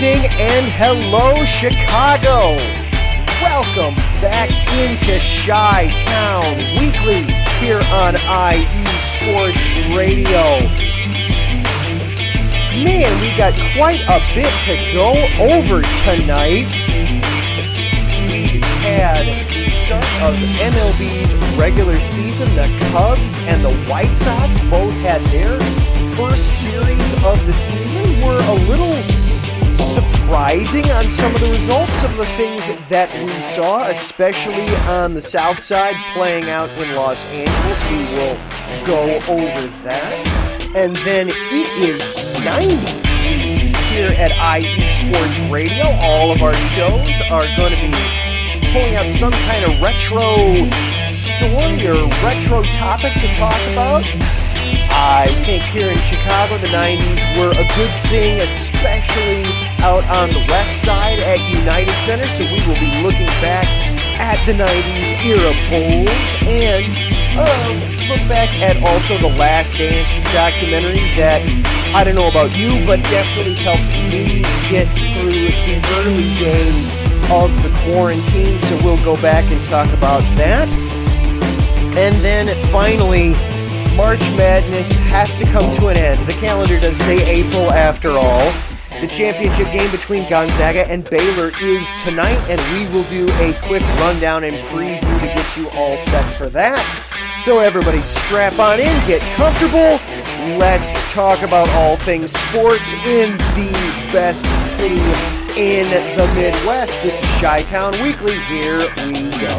listening, and hello, Chicago. Welcome back into Chi-Town Weekly here on IE Sports Radio. Man, we got quite a bit to go over tonight. We had the start of MLB's regular season. The Cubs and the White Sox both had their first series of the season. Were a little surprising on some of the results, some of the things that we saw, especially on the South Side playing out in Los Angeles. We will go over that. And then it is 90's here at IE Sports Radio. All of our shows are going to be pulling out some kind of retro story or retro topic to talk about. I think here in Chicago, the 90's were a good thing, especially out on the west side at United Center. So we will be looking back at the 90's era polls and look back at also the Last Dance documentary that, I don't know about you, but definitely helped me get through the early days of the quarantine. So we'll go back and talk about that. And then finally, March Madness has to come to an end. The calendar does say April after all. The championship game between Gonzaga and Baylor is tonight, and we will do a quick rundown and preview to get you all set for that. So everybody strap on in, get comfortable. Let's talk about all things sports in the best city in the Midwest. This is Chi-Town Weekly. Here we go.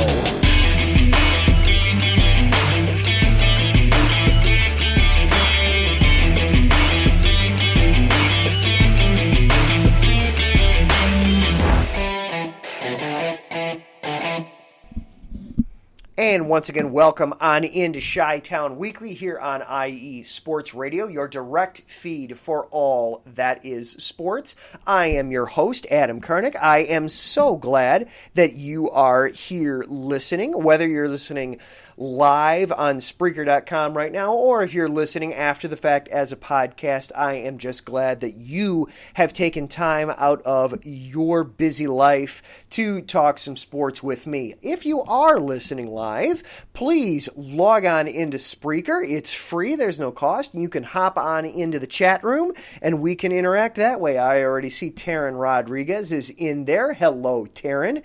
And once again, welcome on into Chi-Town Weekly here on IE Sports Radio, your direct feed for all that is sports. I am your host, Adam Karnick. I am so glad that you are here listening, whether you're listening live on Spreaker.com right now, or if you're listening after the fact as a podcast. I am just glad that you have taken time out of your busy life to talk some sports with me. If you are listening live, please log on into Spreaker. It's free. There's no cost. You can hop on into the chat room, and we can interact that way. I already see Taryn Rodriguez is in there. Hello, Taryn.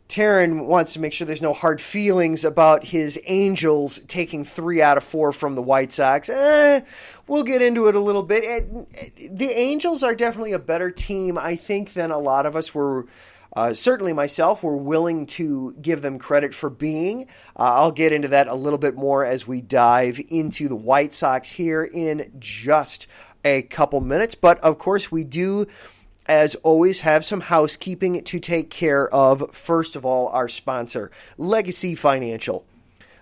Taryn wants to make sure there's no hard feelings about his Angels taking 3 out of 4 from the White Sox. We'll get into it a little bit. The Angels are definitely a better team, I think, than a lot of us were, certainly myself, were willing to give them credit for being. I'll get into that a little bit more as we dive into the White Sox here in just a couple minutes. But, of course, we do, as always, have some housekeeping to take care of. First of all, our sponsor, Legacy Financial.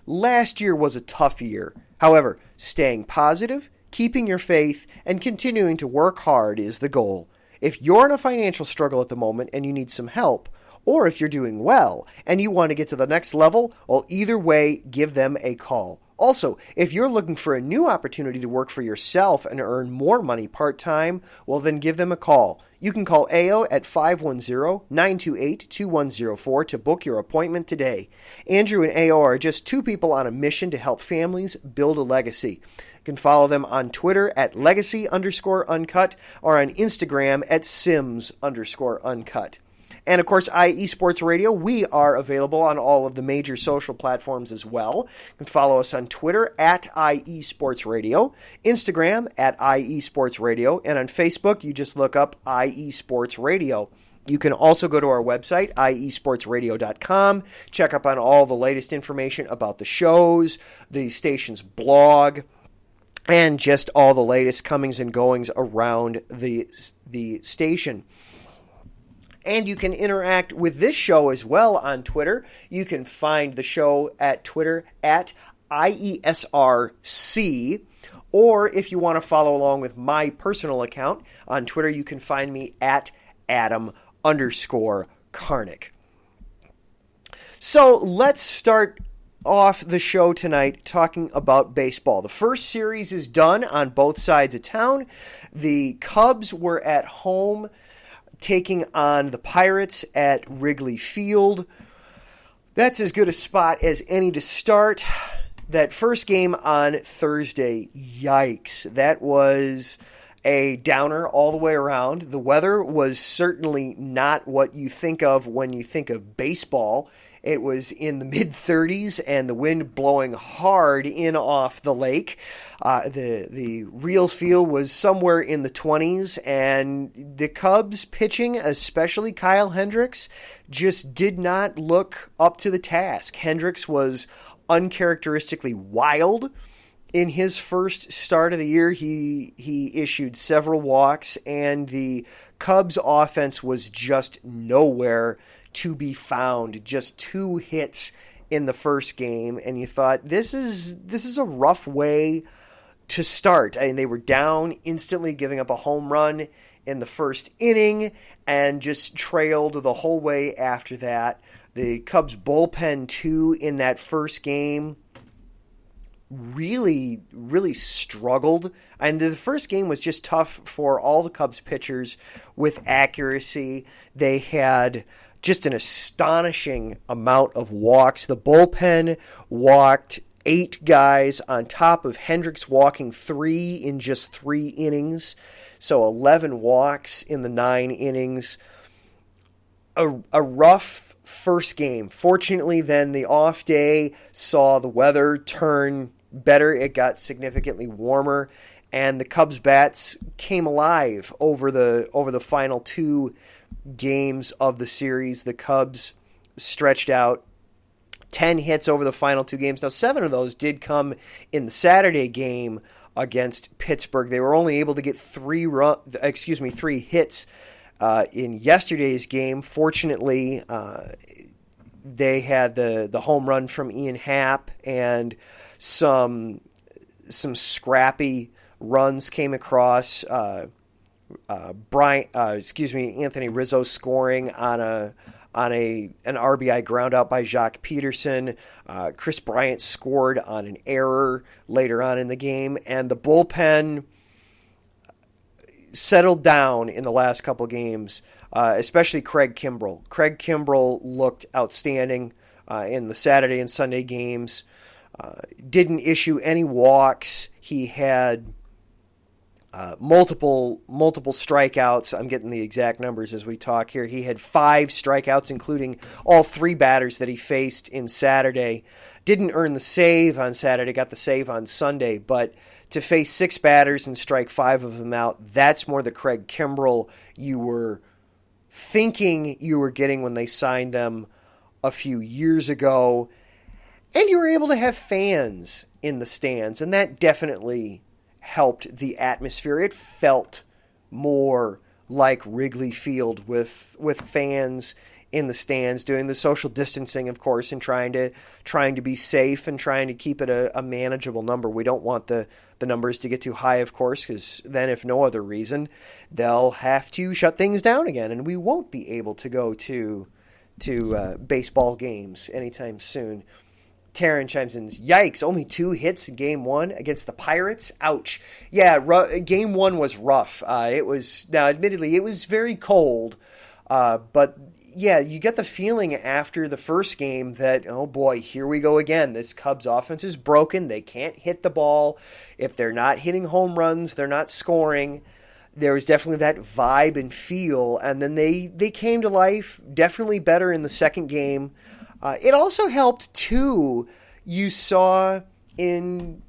Last year was a tough year. However, staying positive, keeping your faith, and continuing to work hard is the goal. If you're in a financial struggle at the moment and you need some help, or if you're doing well and you want to get to the next level, well, either way, give them a call. Also, if you're looking for a new opportunity to work for yourself and earn more money part-time, well, then give them a call. You can call AO at 510-928-2104 to book your appointment today. Andrew and AO are just two people on a mission to help families build a legacy. You can follow them on Twitter at legacy_uncut or on Instagram at sims_uncut. And, of course, IE Sports Radio, we are available on all of the major social platforms as well. You can follow us on Twitter at IE Sports Radio, Instagram at IE Sports Radio, and on Facebook, you just look up IE Sports Radio. You can also go to our website, iesportsradio.com, check up on all the latest information about the shows, the station's blog, and just all the latest comings and goings around the station. And you can interact with this show as well on Twitter. You can find the show at Twitter at IESRC. Or if you want to follow along with my personal account on Twitter, you can find me at Adam_Karnick. So let's start off the show tonight talking about baseball. The first series is done on both sides of town. The Cubs were at home taking on the Pirates at Wrigley Field. That's as good a spot as any to start. That first game on Thursday, yikes. That was a downer all the way around. The weather was certainly not what you think of when you think of baseball. It was in the mid-30s and the wind blowing hard in off the lake. The real feel was somewhere in the 20s, and the Cubs pitching, especially Kyle Hendricks, just did not look up to the task. Hendricks was uncharacteristically wild in his first start of the year. He issued several walks, and the Cubs offense was just nowhere to be found. Just 2 hits in the first game, and you thought, this is a rough way to start. I mean, they were down instantly, giving up a home run in the first inning, and just trailed the whole way after that. The Cubs bullpen, too, in that first game really, really struggled. And the first game was just tough for all the Cubs pitchers with accuracy. They had just an astonishing amount of walks. The bullpen walked 8 guys on top of Hendricks walking 3 in just 3 innings. So 11 walks in the 9 innings. A rough first game. Fortunately, then the off day saw the weather turn better. It got significantly warmer, and the Cubs bats came alive over the final 2 games of the series. The Cubs stretched out 10 hits over the final 2 games. Now, 7 of those did come in the Saturday game against Pittsburgh. They were only able to get 3 hits in yesterday's game. Fortunately, they had the home run from Ian Happ, and some scrappy runs came across. Anthony Rizzo scoring on an RBI ground out by Jacques Peterson. Chris Bryant scored on an error later on in the game, and the bullpen settled down in the last couple games, especially Craig Kimbrell. Craig Kimbrell looked outstanding in the Saturday and Sunday games. Didn't issue any walks. He had multiple strikeouts. I'm getting the exact numbers as we talk here. He had 5 strikeouts, including all 3 batters that he faced in Saturday. Didn't earn the save on Saturday, got the save on Sunday, but to face 6 batters and strike 5 of them out, that's more the Craig Kimbrell you were thinking you were getting when they signed them a few years ago. And you were able to have fans in the stands, and that definitely helped the atmosphere. It felt more like Wrigley Field with fans in the stands doing the social distancing, of course, and trying to be safe and trying to keep it a manageable number. We don't want the numbers to get too high, of course, because then, if no other reason, they'll have to shut things down again, and we won't be able to go to baseball games anytime soon. Taryn chimes in, yikes, only 2 hits in Game 1 against the Pirates? Ouch. Yeah, Game 1 was rough. Admittedly, it was very cold, but yeah, you get the feeling after the first game that, oh boy, here we go again. This Cubs offense is broken. They can't hit the ball. If they're not hitting home runs, they're not scoring. There was definitely that vibe and feel, and then they came to life, definitely better in the second game. It also helped too. You saw in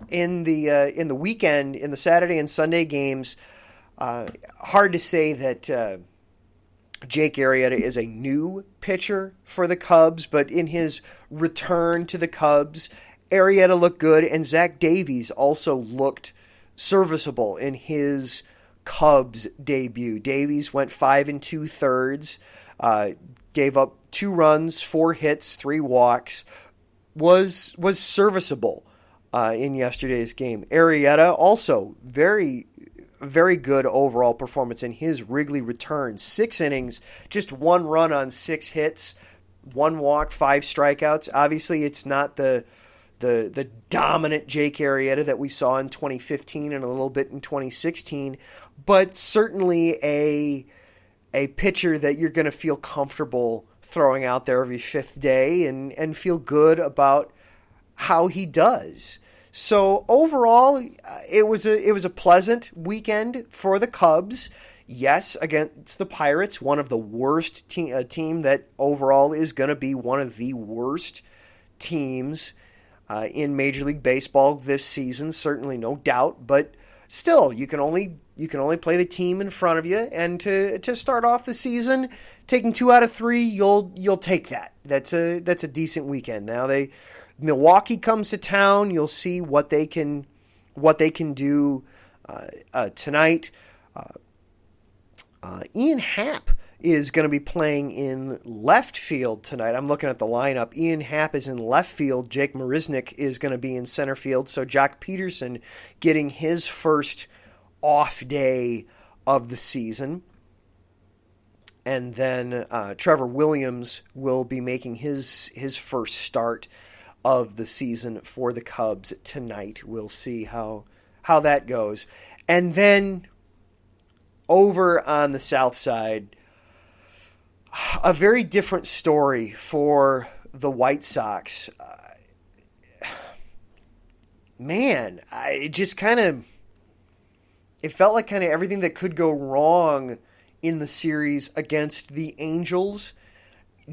the weekend, in the Saturday and Sunday games, hard to say that Jake Arrieta is a new pitcher for the Cubs, but in his return to the Cubs, Arrieta looked good, and Zach Davies also looked serviceable in his Cubs debut. Davies went 5 2/3, gave up 2 runs, 4 hits, 3 walks, was serviceable in yesterday's game. Arrieta also very, very good overall performance in his Wrigley return. 6 innings, just 1 run on 6 hits, 1 walk, 5 strikeouts. Obviously, it's not the dominant Jake Arrieta that we saw in 2015 and a little bit in 2016, but certainly a pitcher that you're going to feel comfortable throwing out there every fifth day and feel good about how he does. So overall, it was a pleasant weekend for the Cubs. Yes, against the Pirates, one of the worst a team that overall is going to be one of the worst teams in Major League Baseball this season. Certainly, no doubt. But still, you can only play the team in front of you, and to start off the season, taking 2 out of 3, you'll take that. That's a decent weekend. Now Milwaukee comes to town. You'll see what they can do tonight. Ian Happ is going to be playing in left field tonight. I'm looking at the lineup. Ian Happ is in left field. Jake Marisnick is going to be in center field. So Jock Peterson getting his first off day of the season. And then Trevor Williams will be making his first start of the season for the Cubs tonight. We'll see how that goes. And then over on the south side, a very different story for the White Sox. It felt like kind of everything that could go wrong in the series against the Angels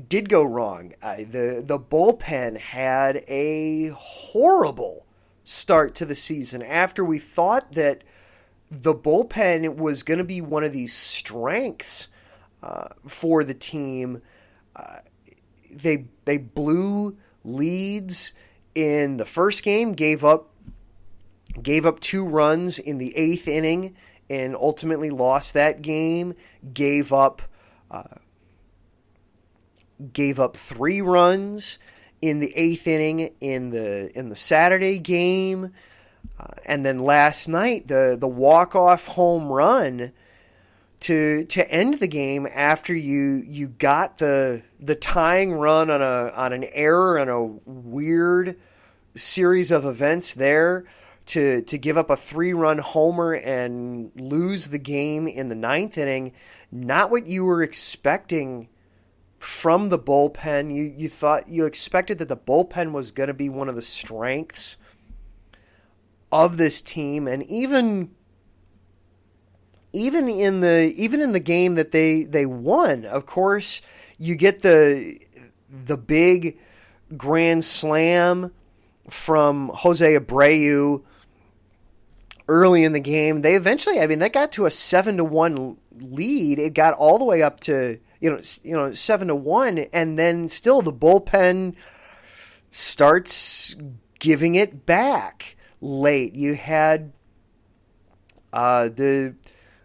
did go wrong. The bullpen had a horrible start to the season. After we thought that the bullpen was going to be one of these strengths for the team, they blew leads in the first game, gave up 2 runs in the 8th inning, and ultimately lost that game. Gave up 3 runs in the 8th inning in the Saturday game, and then last night the walk-off home run to end the game after you got the tying run on an error and a weird series of events there to give up a 3-run homer and lose the game in the 9th inning. Not what you were expecting from the bullpen. You expected that the bullpen was going to be one of the strengths of this team, and even in the game that they won, of course, you get the big grand slam from Jose Abreu early in the game. They eventually, they got to a 7-1 lead. It got all the way up to 7-1, and then still the bullpen starts giving it back late. You had the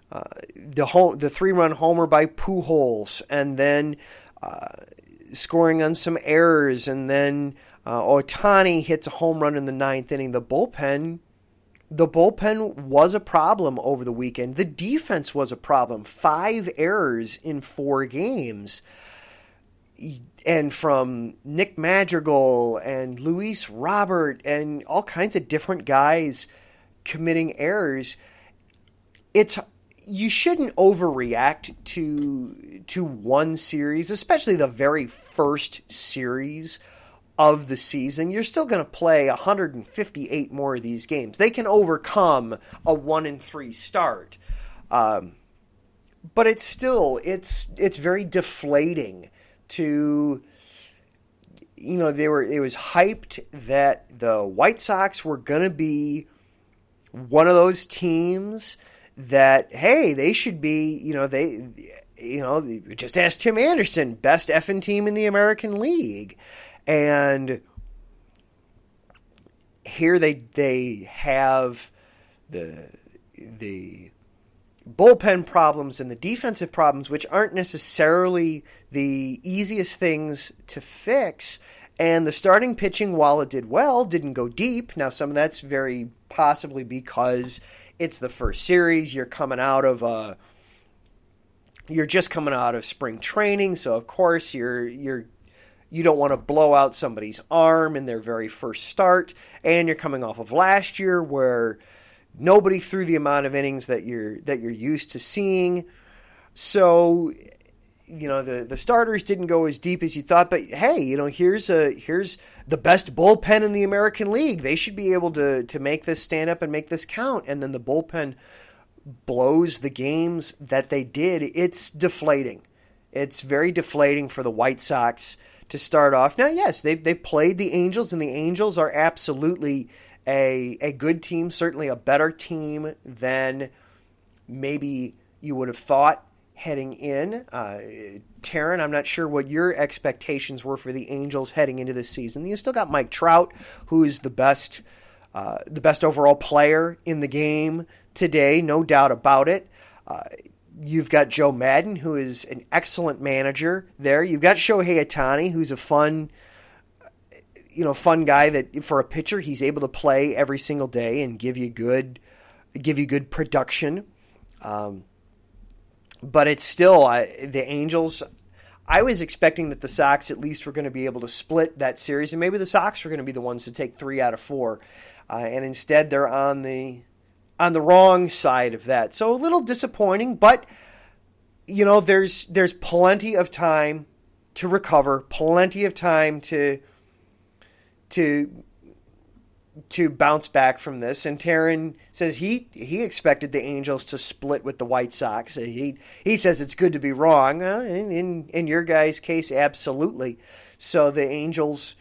3-run homer by Pujols, and then scoring on some errors, and then Ohtani hits a home run in the 9th inning. The bullpen was a problem over the weekend. The defense was a problem. 5 errors in 4 games. And from Nick Madrigal and Luis Robert and all kinds of different guys committing errors. You shouldn't overreact to one series, especially the very first series of the season. You're still going to play 158 more of these games. They can overcome a 1-3 start, but it's very deflating to, it was hyped that the White Sox were going to be one of those teams that, hey, they should be, just ask Tim Anderson, best effing team in the American League. And here they have the bullpen problems and the defensive problems, which aren't necessarily the easiest things to fix. And the starting pitching, while it did well, didn't go deep. Now, some of that's very possibly because it's the first series. You're just coming out of spring training, so of course you don't want to blow out somebody's arm in their very first start, and you're coming off of last year where nobody threw the amount of innings that you're used to seeing. So, the starters didn't go as deep as you thought, but hey, here's the best bullpen in the American League. They should be able to make this stand up and make this count. And then the bullpen blows the games that they did. It's deflating. It's very deflating for the White Sox to start off. Now, yes, they played the Angels, and the Angels are absolutely a good team, certainly a better team than maybe you would have thought heading in. Taryn, I'm not sure what your expectations were for the Angels heading into this season. You still got Mike Trout, who is the best overall player in the game today, no doubt about it. You've got Joe Madden, who is an excellent manager there. You've got Shohei Ohtani, who's a fun guy that for a pitcher, he's able to play every single day and give you good production. But it's still the Angels. I was expecting that the Sox at least were going to be able to split that series, and maybe the Sox were going to be the ones to take 3 out of 4, and instead they're on the wrong side of that. So a little disappointing, but there's plenty of time to recover, plenty of time to bounce back from this. And Taryn says he expected the Angels to split with the White Sox. He says it's good to be wrong. In your guys' case, absolutely. So the Angels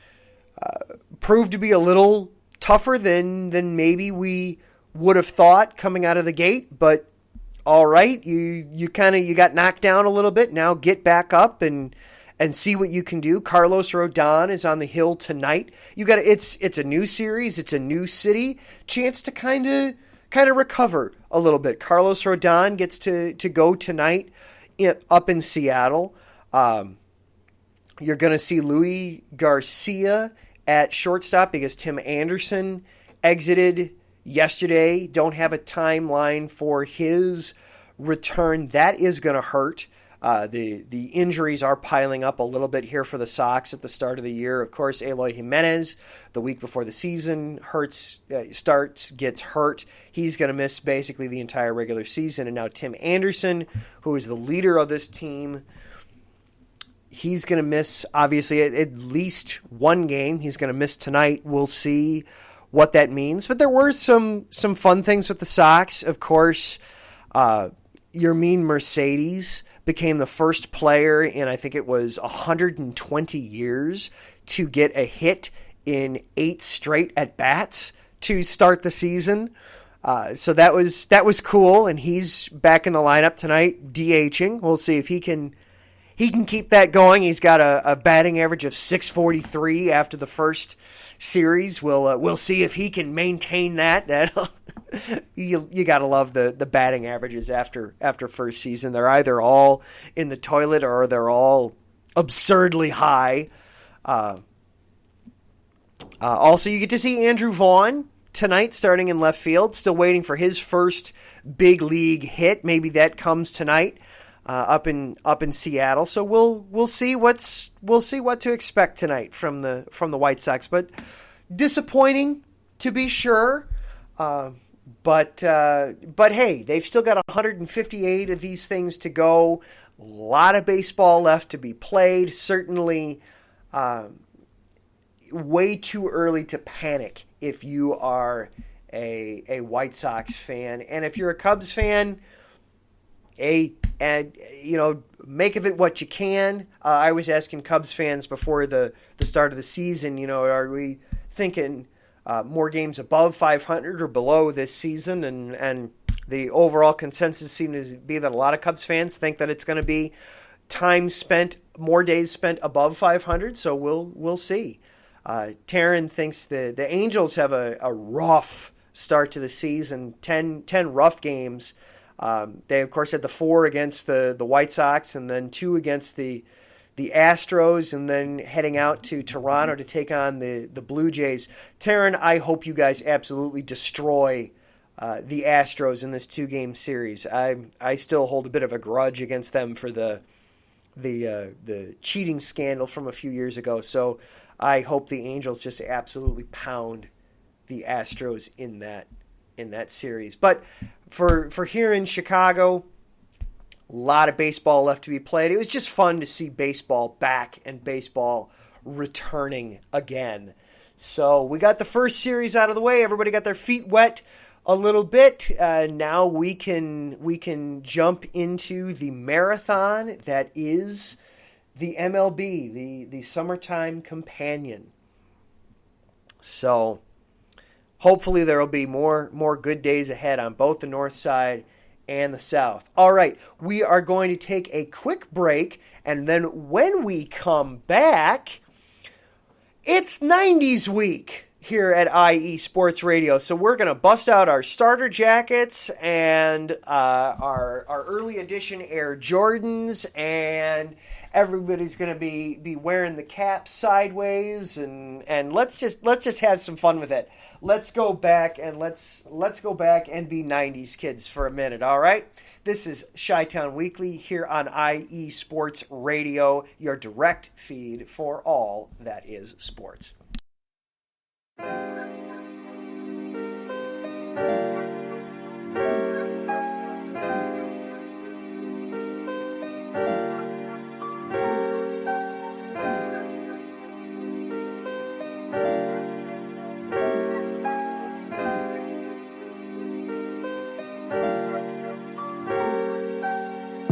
proved to be a little tougher than maybe we would have thought coming out of the gate. But all right, you got knocked down a little bit. Now get back up and see what you can do. Carlos Rodon is on the hill tonight. It's a new series, it's a new city, chance to kind of recover a little bit. Carlos Rodon gets to go tonight up in Seattle. You're going to see Louis Garcia at shortstop because Tim Anderson exited yesterday. Don't have a timeline for his return. That is going to hurt. The injuries are piling up a little bit here for the Sox at the start of the year. Of course, Eloy Jimenez, the week before the season gets hurt. He's going to miss basically the entire regular season. And now Tim Anderson, who is the leader of this team, he's going to miss, obviously, at least one game. He's going to miss tonight. We'll see what that means. But there were some fun things with the Sox. Of course, Yermin Mercedes became the first player in, I think it was 120 years, to get a hit in 8 straight at-bats to start the season. So that was cool, and he's back in the lineup tonight, DHing. We'll see if he can keep that going. He's got a batting average of .643 after the first series. We'll see if he can maintain that. You got to love the batting averages after first season. They're either all in the toilet or they're all absurdly high. Also, you get to see Andrew Vaughn tonight starting in left field. Still waiting for his first big league hit. Maybe that comes tonight up in Seattle. So we'll see what to expect tonight from the White Sox. But disappointing to be sure. But hey, they've still got 158 of these things to go. A lot of baseball left to be played. Certainly way too early to panic if you are a White Sox fan. And if you're a Cubs fan, make of it what you can. I was asking Cubs fans before the start of the season, are we thinking more games above 500 or below this season, and the overall consensus seemed to be that a lot of Cubs fans think that it's going to be more days spent above 500. So we'll see. Taryn thinks the Angels have a rough start to the season, 10 rough games. They of course had the 4 against the White Sox, and then 2 against the Astros, and then heading out to Toronto to take on the Blue Jays. Taryn, I hope you guys absolutely destroy the Astros in this 2-game series. I still hold a bit of a grudge against them for the cheating scandal from a few years ago. So I hope the Angels just absolutely pound the Astros in that series. But for here in Chicago, A lot of baseball left to be played. It was just fun to see baseball back and baseball returning again. So we got the first series out of the way. Everybody got their feet wet a little bit. Now we can jump into the marathon that is the MLB, the summertime companion. So hopefully there will be more good days ahead on both the north side and the south. All right, we are going to take a quick break, and then when we come back, it's 90's week here at IE Sports Radio. So we're going to bust out our starter jackets and our early edition Air Jordans, and everybody's going to be wearing the cap sideways, and let's just have some fun with it. Let's go back and let's go back and be 90's kids for a minute, all right? This is Chi-Town Weekly here on IE Sports Radio, your direct feed for all that is sports.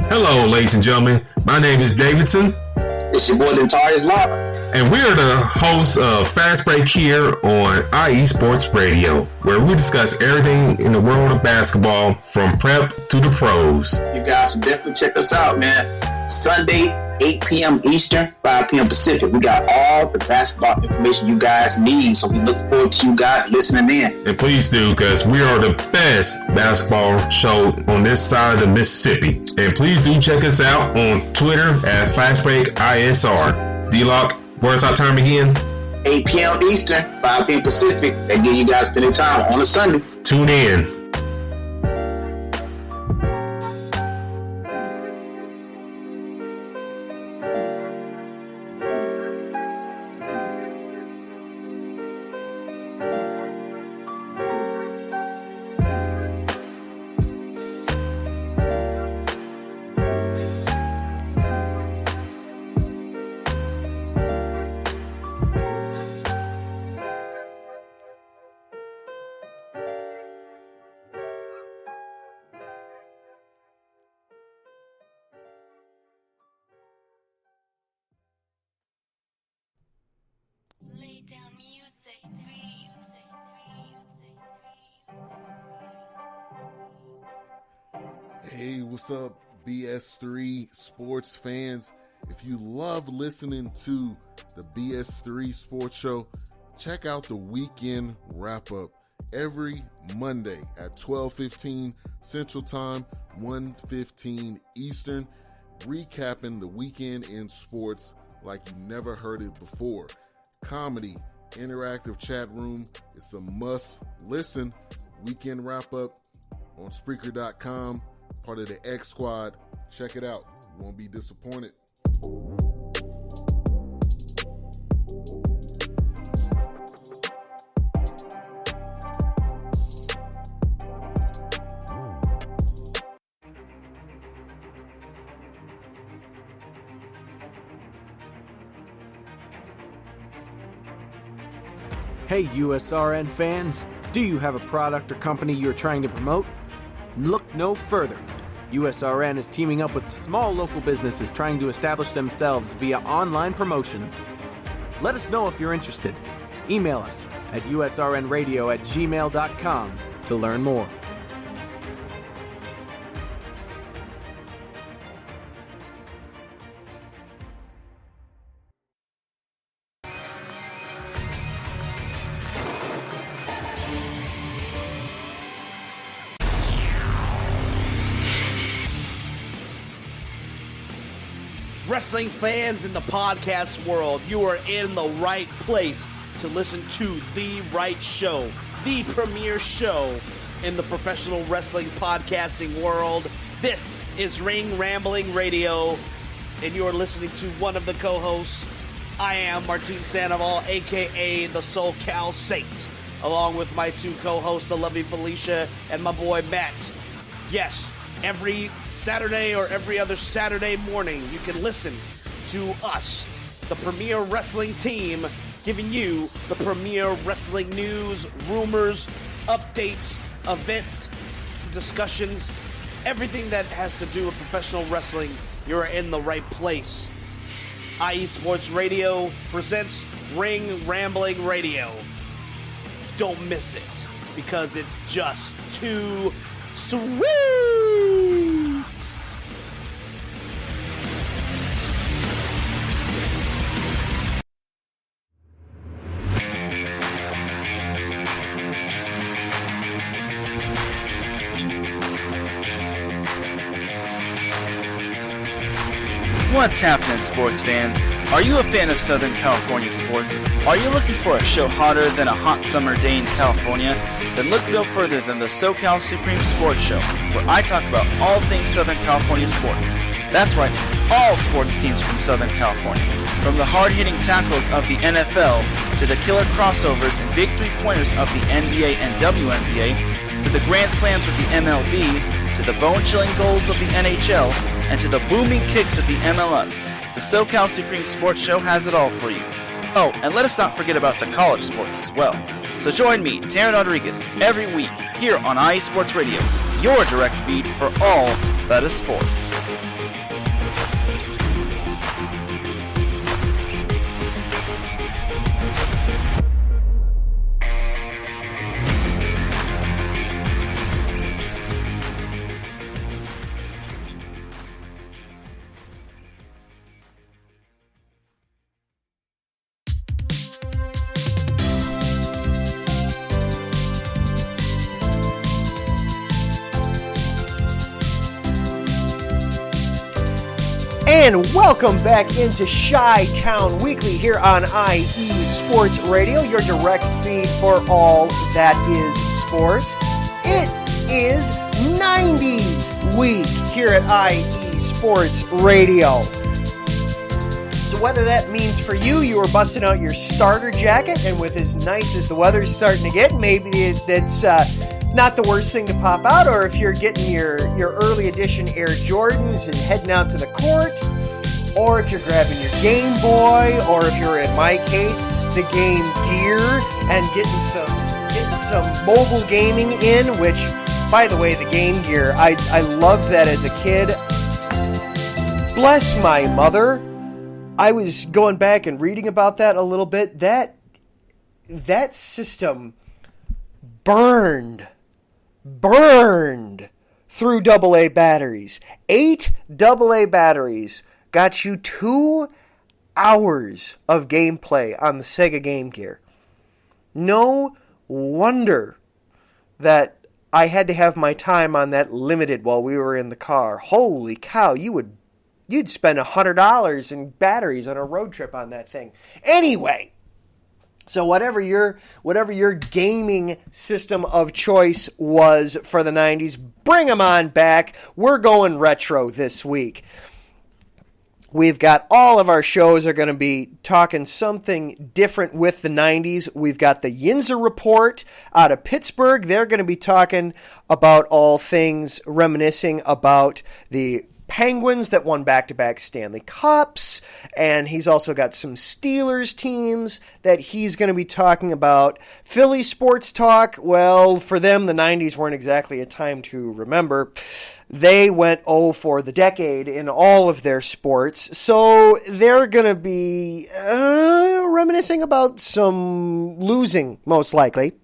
Hello, ladies and gentlemen. My name is Davidson. It's your boy, Notorious Law. And we are the hosts of Fast Break here on IE Sports Radio, where we discuss everything in the world of basketball from prep to the pros. You guys should definitely check us out, man. Sunday, 8 p.m. Eastern, 5 p.m. Pacific. We got all the basketball information you guys need, so we look forward to you guys listening in. And please do, because we are the best basketball show on this side of the Mississippi. And please do check us out on Twitter at FastBreakISR. D-Lock, where's our time again? 8 p.m. Eastern, 5 p.m. Pacific. That give you guys plenty of time on a Sunday. Tune in. Hey, what's up, BS3 sports fans? If you love listening to the BS3 Sports Show, check out the weekend wrap-up every Monday at 12:15 Central Time, 1:15 Eastern, recapping the weekend in sports like you never heard it before. Comedy, interactive chat room, it's a must-listen. Weekend wrap-up on Spreaker.com. Part of the X Squad. Check it out. You won't be disappointed. Hey USRN fans, do you have a product or company you're trying to promote? Look no further. USRN is teaming up with small local businesses trying to establish themselves via online promotion. Let us know if you're interested. Email us at usrnradio@gmail.com to learn more. Wrestling fans in the podcast world, you are in the right place to listen to the right show, the premier show in the professional wrestling podcasting world. This is Ring Rambling Radio, and you are listening to one of the co-hosts. I am Martin Sandoval, a.k.a. the SoCal Saint, along with my two co-hosts, the lovely Felicia and my boy Matt. Yes, every Saturday or every other Saturday morning, you can listen to us, the premier wrestling team, giving you the premier wrestling news, rumors, updates, event discussions, everything that has to do with professional wrestling. You're in the right place. IE Sports Radio presents Ring Rambling Radio. Don't miss it, because it's just too sweet. What's happening, sports fans? Are you a fan of Southern California sports? Are you looking for a show hotter than a hot summer day in California? Then look no further than the SoCal Supreme Sports Show, where I talk about all things Southern California sports. That's right, all sports teams from Southern California. From the hard-hitting tackles of the NFL, to the killer crossovers and big three-pointers of the NBA and WNBA, to the grand slams of the MLB, to the bone-chilling goals of the NHL, and to the booming kicks of the MLS, the SoCal Supreme Sports Show has it all for you. Oh, and let us not forget about the college sports as well. So join me, Taryn Rodriguez, every week here on IE Sports Radio, your direct feed for all that is sports. And welcome back into Chi-Town Weekly here on IE Sports Radio, your direct feed for all that is sports. It is 90s week here at IE Sports Radio. So whether that means for you, you are busting out your starter jacket, and with as nice as the weather's starting to get, maybe that's not the worst thing to pop out, or if you're getting your early edition Air Jordans and heading out to the court, or if you're grabbing your Game Boy, or if you're, in my case, the Game Gear, and getting some mobile gaming in, which, by the way, the Game Gear, I loved that as a kid. Bless my mother. I was going back and reading about that a little bit. That system burned through AA batteries. 8 AA batteries got you 2 hours of gameplay on the Sega Game Gear. No wonder that I had to have my time on that limited while we were in the car. Holy cow, you'd spend $100 in batteries on a road trip on that thing. Anyway, so whatever your gaming system of choice was for the 90s, bring them on back. We're going retro this week. We've got all of our shows are going to be talking something different with the 90s. We've got the Yinzer Report out of Pittsburgh. They're going to be talking about all things reminiscing about the Penguins that won back-to-back Stanley Cups, and he's also got some Steelers teams that he's going to be talking about. Philly sports talk, well, for them, the 90s weren't exactly a time to remember. They went for the decade in all of their sports, so they're going to be reminiscing about some losing, most likely.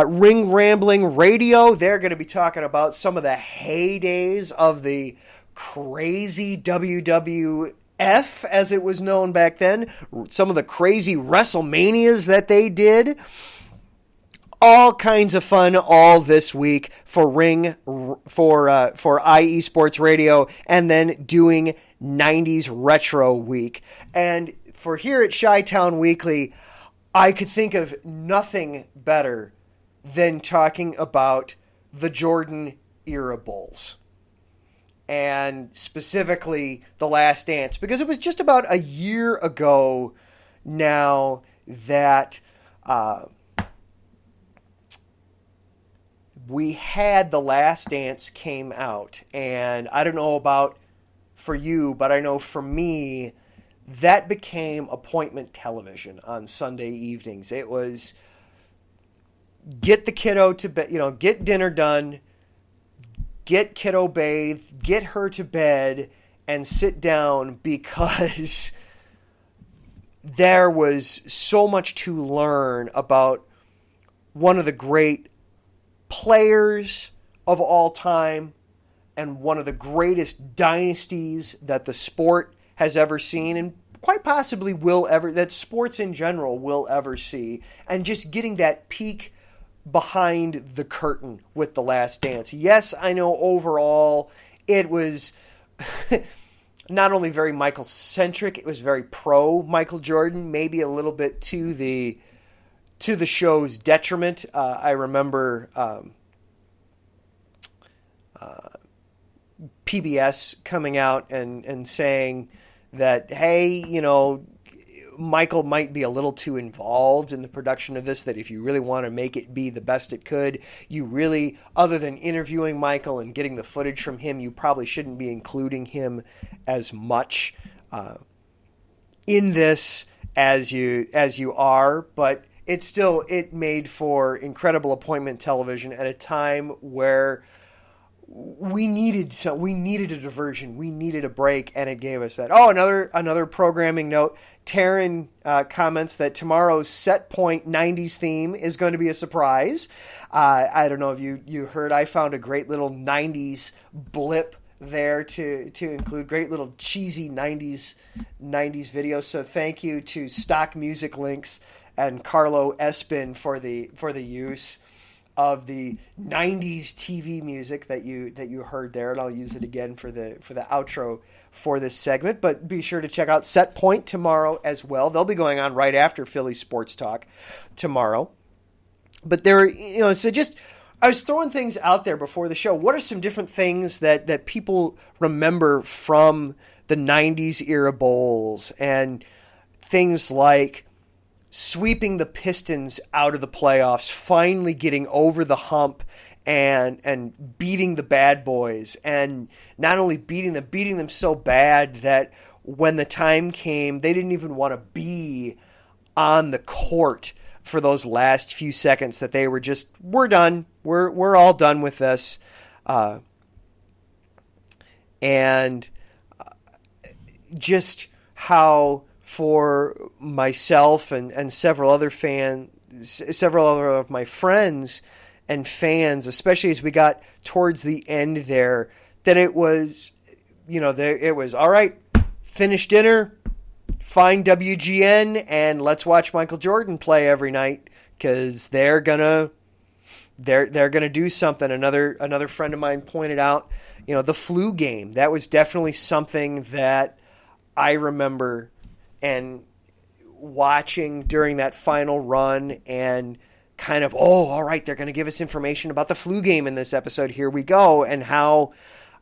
Ring Rambling Radio, they're going to be talking about some of the heydays of the crazy WWF, as it was known back then, some of the crazy WrestleManias that they did. All kinds of fun all this week for IE Sports Radio, and then doing 90s Retro Week. And for here at Chi-Town Weekly, I could think of nothing better than talking about the Jordan era Bulls. And specifically The Last Dance, because it was just about a year ago now that we had The Last Dance came out, and I don't know about for you, but I know for me, that became appointment television on Sunday evenings. It was get the kiddo to bed, get dinner done, get kiddo bathed, get her to bed, and sit down, because there was so much to learn about one of the great players of all time and one of the greatest dynasties that the sport has ever seen, and quite possibly that sports in general will ever see, and just getting that peek behind the curtain with The Last Dance. Yes, I know overall it was not only very Michael-centric, it was very pro-Michael Jordan, maybe a little bit to the show's detriment. I remember PBS coming out and saying that, hey, Michael might be a little too involved in the production of this, that if you really want to make it be the best it could, you really, other than interviewing Michael and getting the footage from him, you probably shouldn't be including him as much in this as you are. But it made for incredible appointment television at a time where we needed a diversion, we needed a break, and it gave us that. Oh, another programming note. Taryn comments that tomorrow's Set Point 90s theme is going to be a surprise. I don't know if you heard, I found a great little 90s blip there to include great little cheesy 90s videos. So thank you to Stock Music Links and Carlo Espin for the use of the 90s TV music that you heard there, and I'll use it again for the outro for this segment. But be sure to check out Set Point tomorrow as well. They'll be going on right after Philly Sports Talk tomorrow. But I was throwing things out there before the show. What are some different things that people remember from the 90s era bowls, and things like sweeping the Pistons out of the playoffs, finally getting over the hump and beating the bad boys, and not only beating them so bad that when the time came, they didn't even want to be on the court for those last few seconds, that they were just, we're done. We're all done with this. And just how for myself and several other of my friends and fans, especially as we got towards the end there, that it was, it was all right, finish dinner, find WGN, and let's watch Michael Jordan play every night, because they're gonna do something. Another friend of mine pointed out, the flu game. That was definitely something that I remember and watching during that final run, and kind of, all right, they're going to give us information about the flu game in this episode. Here we go. And how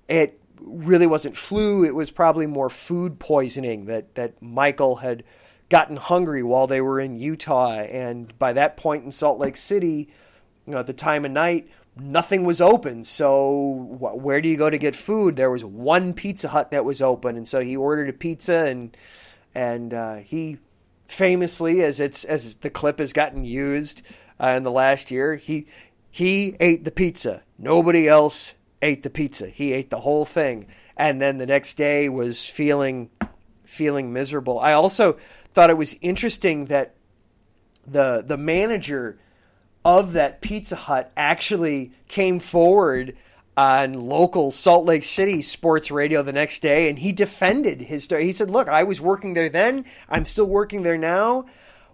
it really wasn't flu. It was probably more food poisoning, that Michael had gotten hungry while they were in Utah. And by that point in Salt Lake City, at the time of night, nothing was open. So where do you go to get food? There was one Pizza Hut that was open. And so he ordered a pizza, and he famously, as the clip has gotten used in the last year, he ate the pizza. Nobody else ate the pizza. He ate the whole thing, and then the next day was feeling miserable. I also thought it was interesting that the manager of that Pizza Hut actually came forward on local Salt Lake City sports radio the next day, and he defended his story. He said, look, I was working there then. I'm still working there now.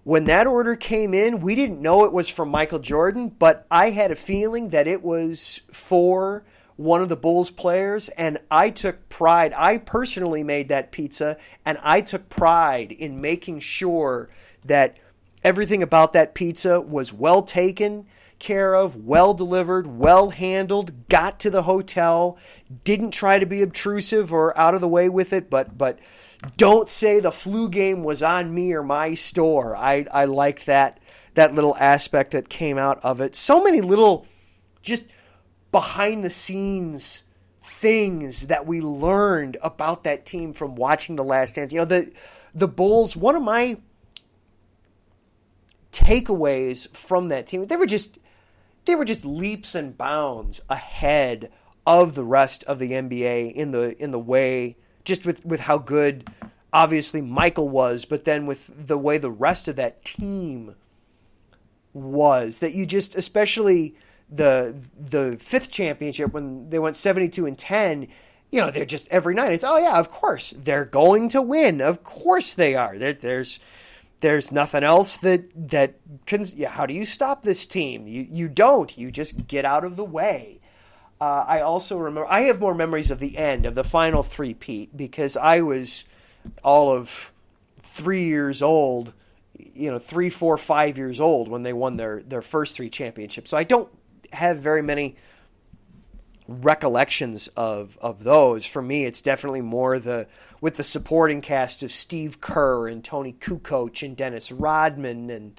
When that order came in, we didn't know it was from Michael Jordan, but I had a feeling that it was for one of the Bulls players, and I took pride. I personally made that pizza, and I took pride in making sure that everything about that pizza was well taken care of, well delivered, well handled, got to the hotel, didn't try to be obtrusive or out of the way with it, but don't say the flu game was on me or my store. I liked that little aspect that came out of it. So many little just behind the scenes things that we learned about that team from watching The Last Dance. The Bulls, one of my takeaways from that team, they were just leaps and bounds ahead of the rest of the NBA in the way, just with how good obviously Michael was, but then with the way the rest of that team was, that you just, especially the fifth championship when they went 72-10, they're just every night it's, oh yeah, of course they're going to win, of course they are. There's nothing else that can. How do you stop this team? You don't. You just get out of the way. I also remember, I have more memories of the end of the final three-peat because I was all of 3 years old, 3, 4, 5 years old when they won their first three championships. So I don't have very many recollections of those. For me, it's definitely more with the supporting cast of Steve Kerr and Tony Kukoc and Dennis Rodman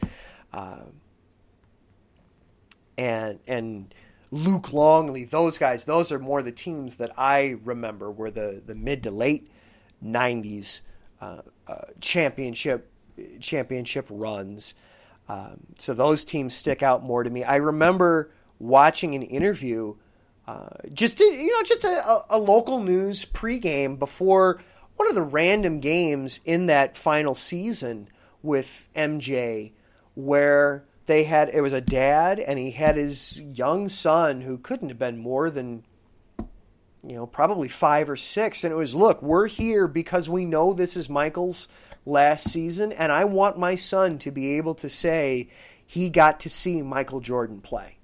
and Luke Longley. Those guys, those are more the teams that I remember were the mid to late 90s championship runs. So those teams stick out more to me. I remember watching an interview, just a local news pregame before one of the random games in that final season with MJ, where it was a dad and he had his young son who couldn't have been more than, probably 5 or 6. And it was, look, we're here because we know this is Michael's last season, and I want my son to be able to say he got to see Michael Jordan play,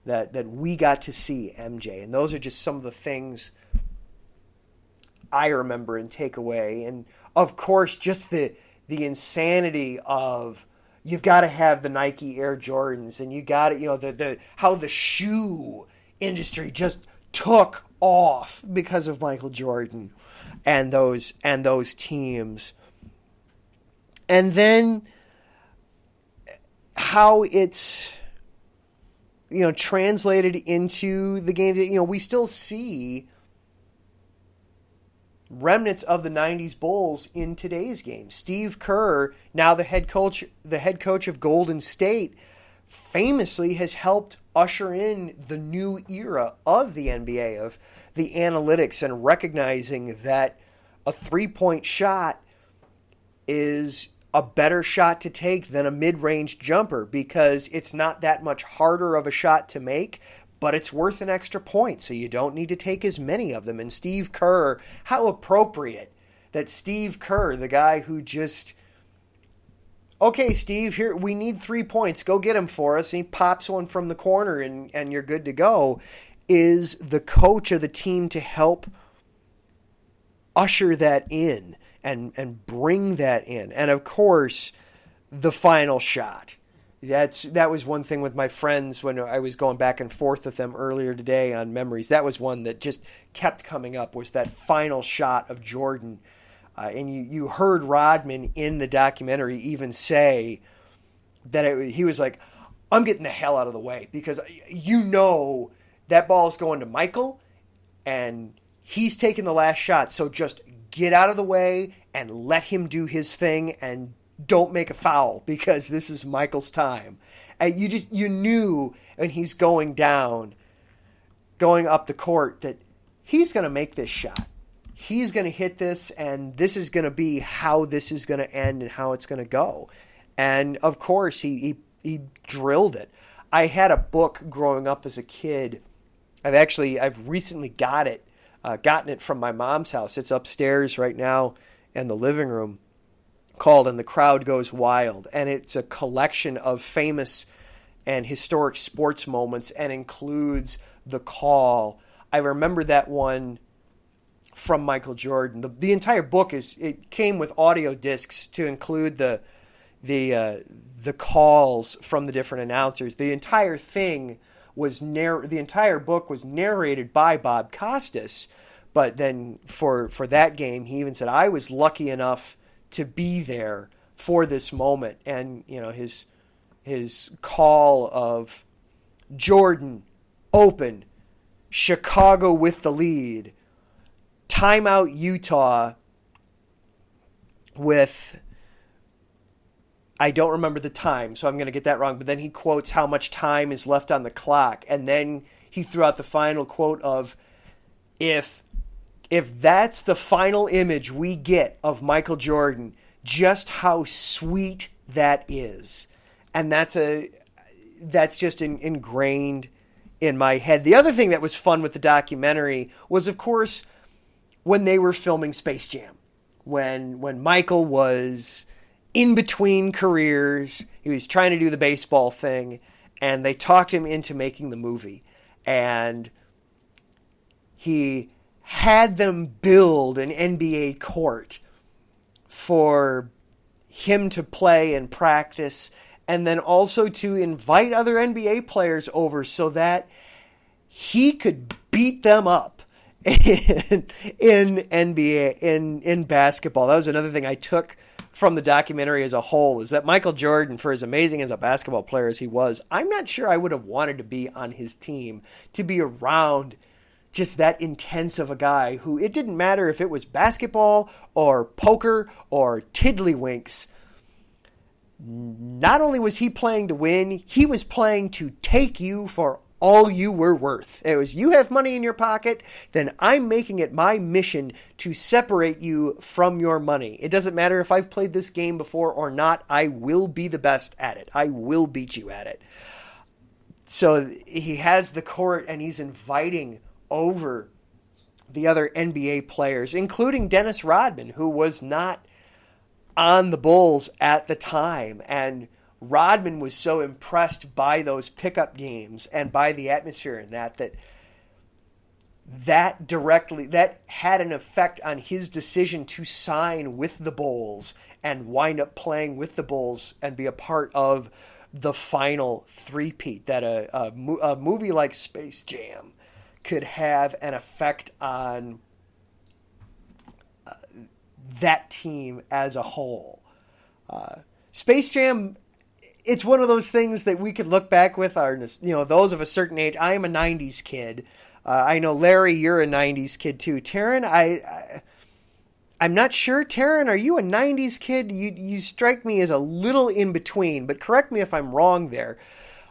that we got to see MJ. And those are just some of the things I remember and take away. And of course, just the insanity of, you've got to have the Nike Air Jordans, and you got to, how the shoe industry just took off because of Michael Jordan and those teams. And then how it's, translated into the game. We still see remnants of the 90s Bulls in today's game. Steve Kerr, now the head coach of Golden State, famously has helped usher in the new era of the NBA, of the analytics and recognizing that a three-point shot is a better shot to take than a mid-range jumper because it's not that much harder of a shot to make, but it's worth an extra point, so you don't need to take as many of them. And Steve Kerr, how appropriate that Steve Kerr, the guy who just, okay, Steve, here, we need 3 points. Go get them for us. And he pops one from the corner and you're good to go, is the coach of the team to help usher that in and bring that in. And of course, the final shot. That was one thing with my friends when I was going back and forth with them earlier today on memories. That was one that just kept coming up, was that final shot of Jordan. And you heard Rodman in the documentary even say that he was like, I'm getting the hell out of the way because that ball's going to Michael and he's taking the last shot. So just get out of the way and let him do his thing and don't make a foul because this is Michael's time. And you knew when he's going up the court that he's going to make this shot. He's going to hit this, and this is going to be how this is going to end and how it's going to go. And of course, he drilled it. I had a book growing up as a kid. I've recently gotten it from my mom's house. It's upstairs right now in the living room, called And the Crowd Goes Wild. And it's a collection of famous and historic sports moments and includes the call. I remember that one from Michael Jordan. The entire book it came with audio discs to include the calls from the different announcers. The entire book was narrated by Bob Costas, but then for that game, he even said, I was lucky enough to be there for this moment. And his call of Jordan open, Chicago with the lead. Timeout Utah with, I don't remember the time, so I'm going to get that wrong, but then he quotes how much time is left on the clock, and then he threw out the final quote of, if that's the final image we get of Michael Jordan, just how sweet that is. And that's just ingrained in my head. The other thing that was fun with the documentary was, of course, when they were filming Space Jam. When Michael was in between careers, he was trying to do the baseball thing, and they talked him into making the movie. And he had them build an NBA court for him to play and practice, and then also to invite other NBA players over so that he could beat them up in NBA, in basketball. That was another thing I took from the documentary as a whole, is that Michael Jordan, for as amazing as a basketball player as he was, I'm not sure I would have wanted to be on his team, to be around just that intense of a guy who, it didn't matter if it was basketball or poker or tiddlywinks. Not only was he playing to win, he was playing to take you for all you were worth. It was, you have money in your pocket, then I'm making it my mission to separate you from your money. It doesn't matter if I've played this game before or not, I will be the best at it. I will beat you at it. So he has the court, and he's inviting over the other NBA players, including Dennis Rodman, who was not on the Bulls at the time. And Rodman was so impressed by those pickup games and by the atmosphere in that had an effect on his decision to sign with the Bulls and wind up playing with the Bulls and be a part of the final three-peat, that a movie like Space Jam could have an effect on that team as a whole. Space Jam, it's one of those things that we could look back with our, those of a certain age. I am a 90's kid. I know, Larry, you're a 90's kid too. Taryn, I'm not sure. Taryn, are you a 90's kid? You strike me as a little in between, but correct me if I'm wrong there.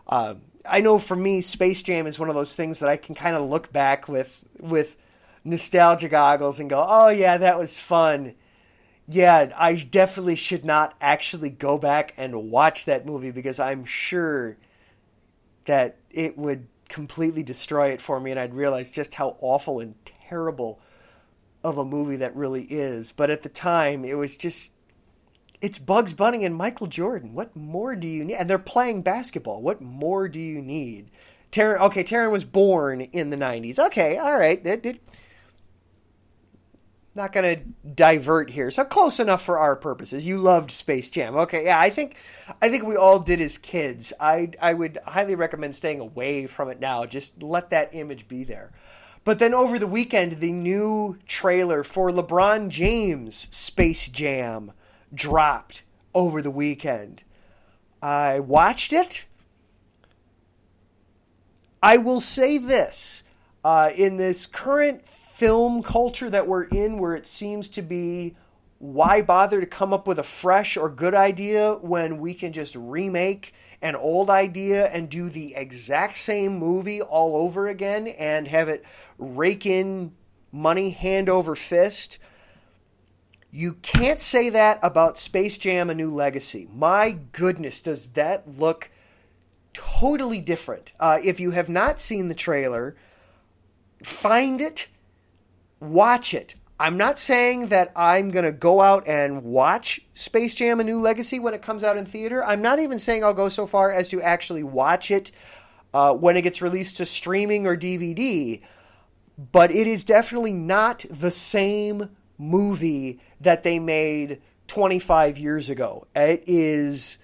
I know for me, Space Jam is one of those things that I can kind of look back with nostalgia goggles and go, oh yeah, that was fun. Yeah, I definitely should not actually go back and watch that movie, because I'm sure that it would completely destroy it for me, and I'd realize just how awful and terrible of a movie that really is. But at the time, it was just, it's Bugs Bunny and Michael Jordan. What more do you need? And they're playing basketball. What more do you need? Taryn was born in the 90's. Okay, all right. Not going to divert here. So close enough for our purposes. You loved Space Jam. Okay, yeah, I think we all did as kids. I would highly recommend staying away from it now. Just let that image be there. But then over the weekend, the new trailer for LeBron James' Space Jam dropped over the weekend. I watched it. I will say this. In this current film culture that we're in, where it seems to be, why bother to come up with a fresh or good idea when we can just remake an old idea and do the exact same movie all over again and have it rake in money hand over fist? You can't say that about Space Jam: A New Legacy. My goodness, does that look totally different. If you have not seen the trailer, find it, watch it. I'm not saying that I'm going to go out and watch Space Jam: A New Legacy when it comes out in theater. I'm not even saying I'll go so far as to actually watch it when it gets released to streaming or DVD. But it is definitely not the same movie that they made 25 years ago. It is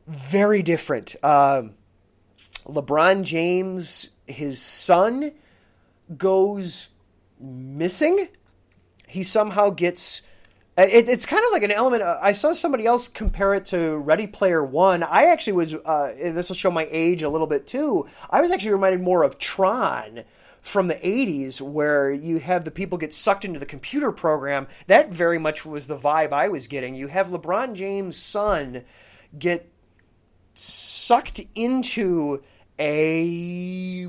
very different. LeBron James, his son, goes missing. He somehow gets... It's kind of like an element... I saw somebody else compare it to Ready Player One. I actually was... this will show my age a little bit too. I was actually reminded more of Tron from the 80s where you have the people get sucked into the computer program. That very much was the vibe I was getting. You have LeBron James' son get sucked into a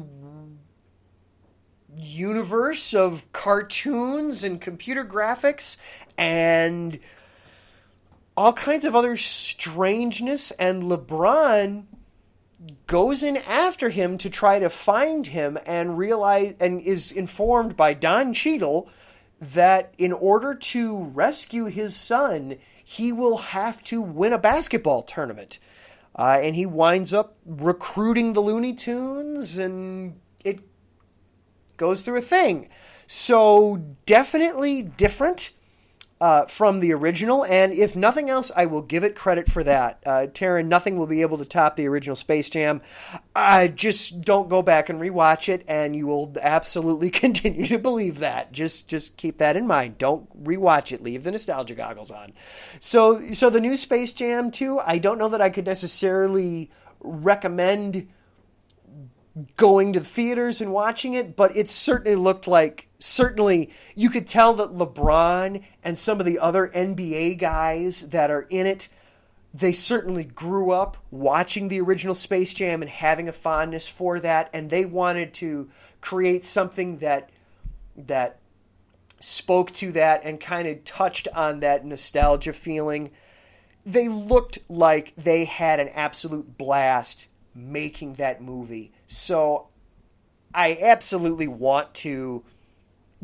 universe of cartoons and computer graphics and all kinds of other strangeness, and LeBron goes in after him to try to find him and realize, and is informed by Don Cheadle that in order to rescue his son, he will have to win a basketball tournament. And he winds up recruiting the Looney Tunes, and it goes through a thing. So definitely different from the original, and if nothing else, I will give it credit for that. Taryn, nothing will be able to top the original Space Jam. Just don't go back and rewatch it, and you will absolutely continue to believe that. Just keep that in mind. Don't rewatch it. Leave the nostalgia goggles on. So the new Space Jam 2, I don't know that I could necessarily recommend going to the theaters and watching it, but it certainly looked like, you could tell that LeBron and some of the other NBA guys that are in it, they certainly grew up watching the original Space Jam and having a fondness for that, and they wanted to create something that spoke to that and kind of touched on that nostalgia feeling. They looked like they had an absolute blast making that movie. So I absolutely want to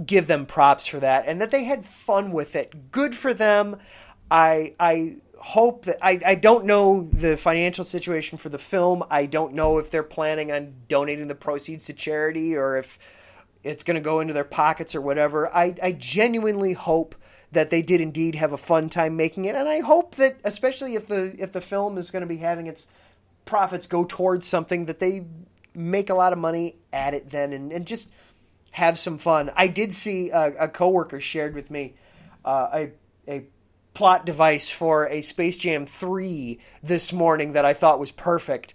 give them props for that, and that they had fun with it. Good for them. I hope that I don't know the financial situation for the film. I don't know if they're planning on donating the proceeds to charity or if it's going to go into their pockets or whatever. I genuinely hope that they did indeed have a fun time making it, and I hope that, especially if the film is going to be having its profits go towards something, that they make a lot of money at it then and just have some fun. I did see a coworker shared with me a plot device for a Space Jam 3 this morning that I thought was perfect,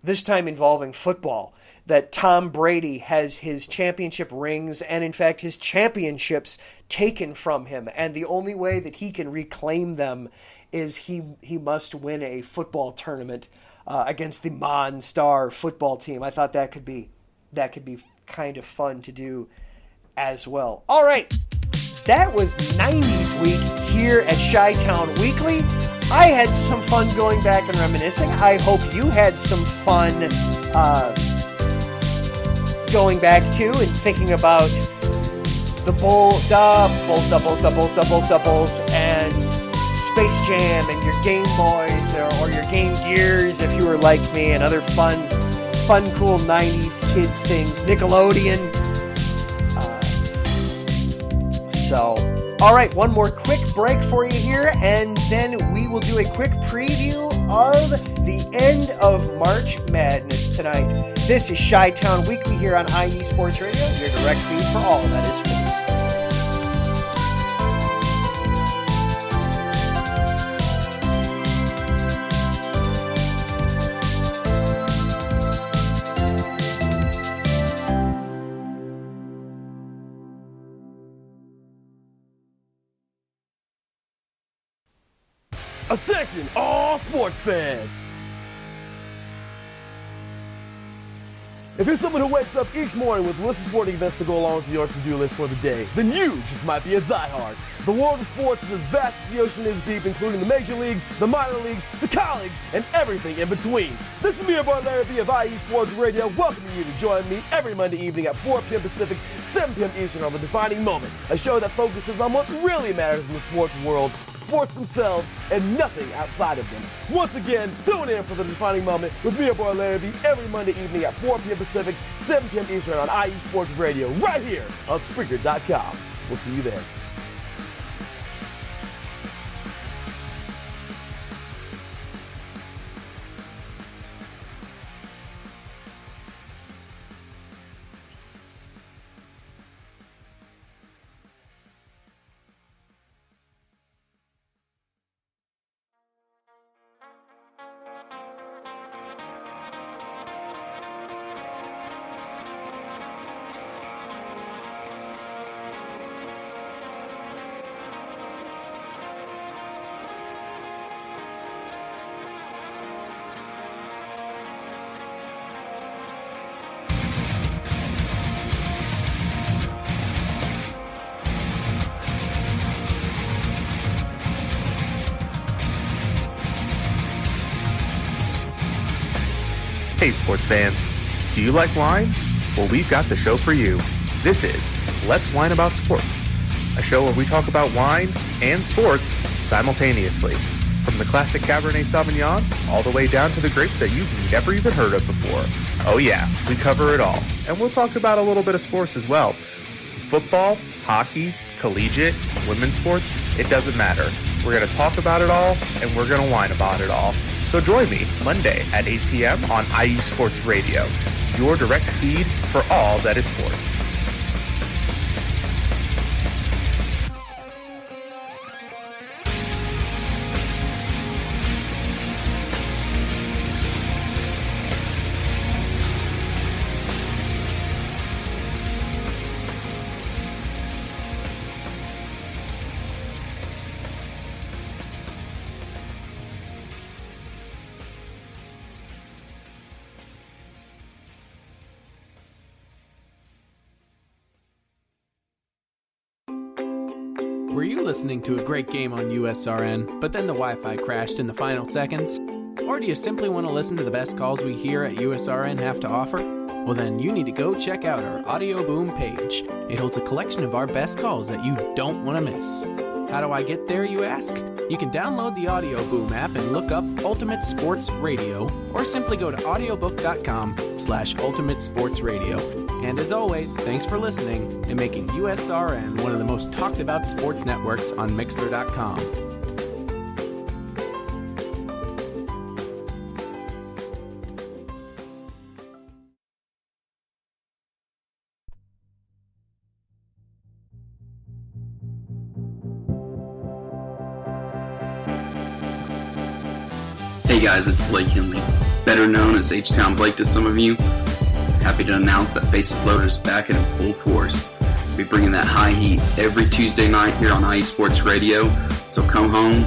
this time involving football, that Tom Brady has his championship rings and, in fact, his championships taken from him, and the only way that he can reclaim them is he must win a football tournament against the Monstar football team. I thought that could be kind of fun to do as well. All right, that was 90s week here at Chi-Town Weekly. I had some fun going back and reminiscing. I hope you had some fun going back to and thinking about the Bulls, and Space Jam and your Game Boys or your Game Gears if you were like me, and other fun cool 90s kids things, Nickelodeon. All right, one more quick break for you here, and then we will do a quick preview of the end of March Madness tonight. This is Chi-Town Weekly here on IE Sports Radio, your direct feed for all that is sports. Attention, all sports fans! If you're someone who wakes up each morning with a list of sporting events to go along with your to-do list for the day, then you just might be a diehard. The world of sports is as vast as the ocean is deep, including the major leagues, the minor leagues, the college, and everything in between. This is me, your boy Larry B of IE Sports Radio, welcoming you to join me every Monday evening at 4 p.m. Pacific, 7 p.m. Eastern on The Defining Moment, a show that focuses on what really matters in the sports world, sports themselves, and nothing outside of them. Once again, tune in for The Defining Moment with me, your boy Larry B, every Monday evening at 4 p.m. Pacific, 7 p.m. Eastern on IE Sports Radio, right here on Spreaker.com. We'll see you there. Hey sports fans, do you like wine? Well, we've got the show for you. This is Let's Wine About Sports, a show where we talk about wine and sports simultaneously. From the classic Cabernet Sauvignon all the way down to the grapes that you've never even heard of before. Oh yeah, we cover it all. And we'll talk about a little bit of sports as well. Football, hockey, collegiate, women's sports, it doesn't matter. We're going to talk about it all, and we're going to whine about it all. So join me Monday at 8 p.m. on IE Sports Radio, your direct feed for all that is sports. Were you listening to a great game on USRN, but then the Wi-Fi crashed in the final seconds? Or do you simply want to listen to the best calls we here at USRN have to offer? Well then, you need to go check out our Audio Boom page. It holds a collection of our best calls that you don't want to miss. How do I get there, you ask? You can download the Audio Boom app and look up Ultimate Sports Radio, or simply go to audiobook.com/Ultimate Sports Radio. And as always, thanks for listening and making USRN one of the most talked about sports networks on Mixler.com. Hey guys, it's Blake Henley, better known as H-Town Blake to some of you. Happy to announce that Bases Loaded is back in full force. We'll be bringing that high heat every Tuesday night here on IE Sports Radio. So come home,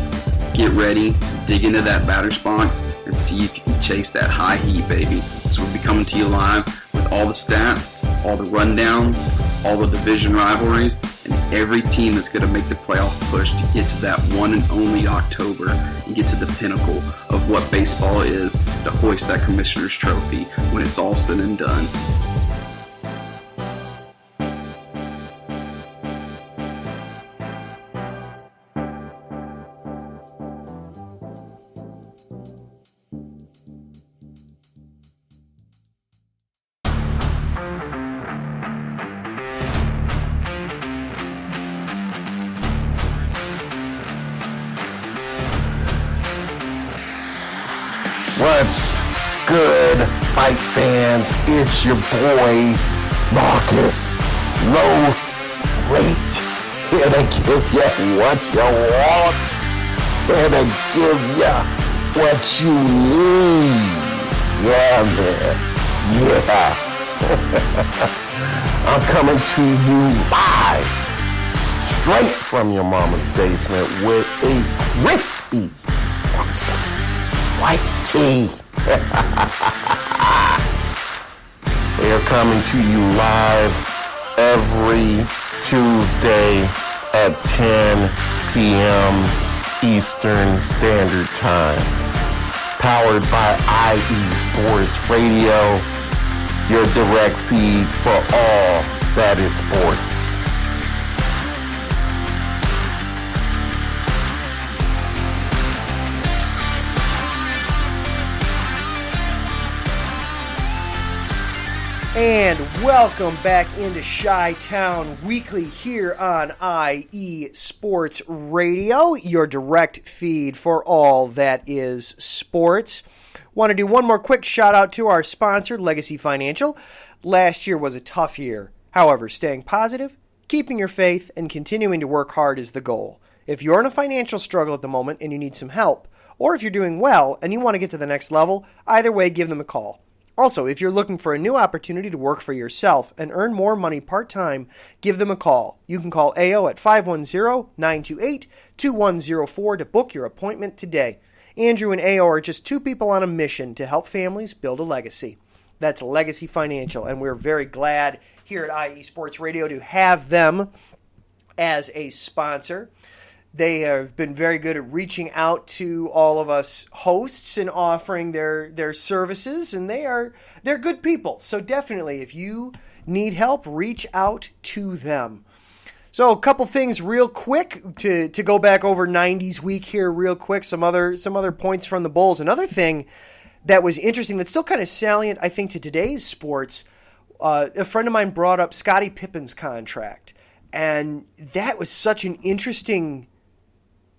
get ready, dig into that batter's box, and see if you can chase that high heat, baby. So we'll be coming to you live with all the stats, all the rundowns, all the division rivalries, and every team that's going to make the playoff push to get to that one and only October and get to the pinnacle of what baseball is, to hoist that Commissioner's Trophy when it's all said and done. What's good, fight fans? It's your boy, Marcus Los Great, here to give you what you want, here to give you what you need. Yeah, man. Yeah. I'm coming to you live, straight from your mama's basement with a crispy, awesome white tea. They are coming to you live every Tuesday at 10 p.m. Eastern Standard Time. Powered by IE Sports Radio, your direct feed for all that is sports. And welcome back into Chi-Town Weekly here on IE Sports Radio, your direct feed for all that is sports. Want to do one more quick shout out to our sponsor, Legacy Financial. Last year was a tough year. However, staying positive, keeping your faith, and continuing to work hard is the goal. If you're in a financial struggle at the moment and you need some help, or if you're doing well and you want to get to the next level, either way, give them a call. Also, if you're looking for a new opportunity to work for yourself and earn more money part-time, give them a call. You can call AO at 510-928-2104 to book your appointment today. Andrew and AO are just two people on a mission to help families build a legacy. That's Legacy Financial, and we're very glad here at IE Sports Radio to have them as a sponsor. They have been very good at reaching out to all of us hosts and offering their services, and they're good people. So definitely, if you need help, reach out to them. So a couple things real quick to go back over 90s week here real quick, some other points from the Bulls. Another thing that was interesting that's still kind of salient, I think, to today's sports, a friend of mine brought up Scottie Pippen's contract. And that was such an interesting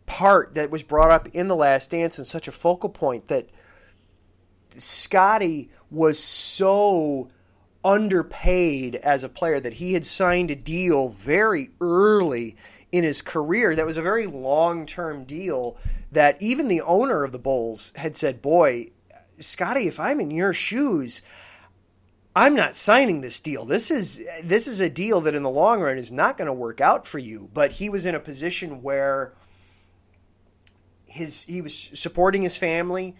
part that was brought up in The Last Dance and such a focal point that Scottie was so underpaid as a player that he had signed a deal very early in his career that was a very long-term deal that even the owner of the Bulls had said, boy, Scottie, if I'm in your shoes, I'm not signing this deal. This is a deal that in the long run is not going to work out for you. But he was in a position where he was supporting his family.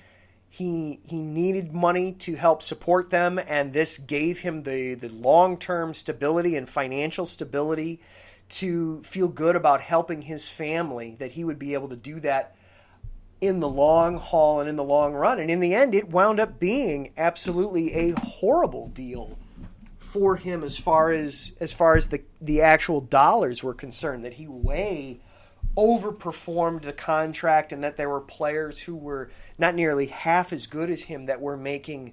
He needed money to help support them, and this gave him the long-term stability and financial stability to feel good about helping his family, that he would be able to do that in the long haul and in the long run. And in the end, it wound up being absolutely a horrible deal for him as far as the actual dollars were concerned, that he way overperformed the contract and that there were players who were not nearly half as good as him that were making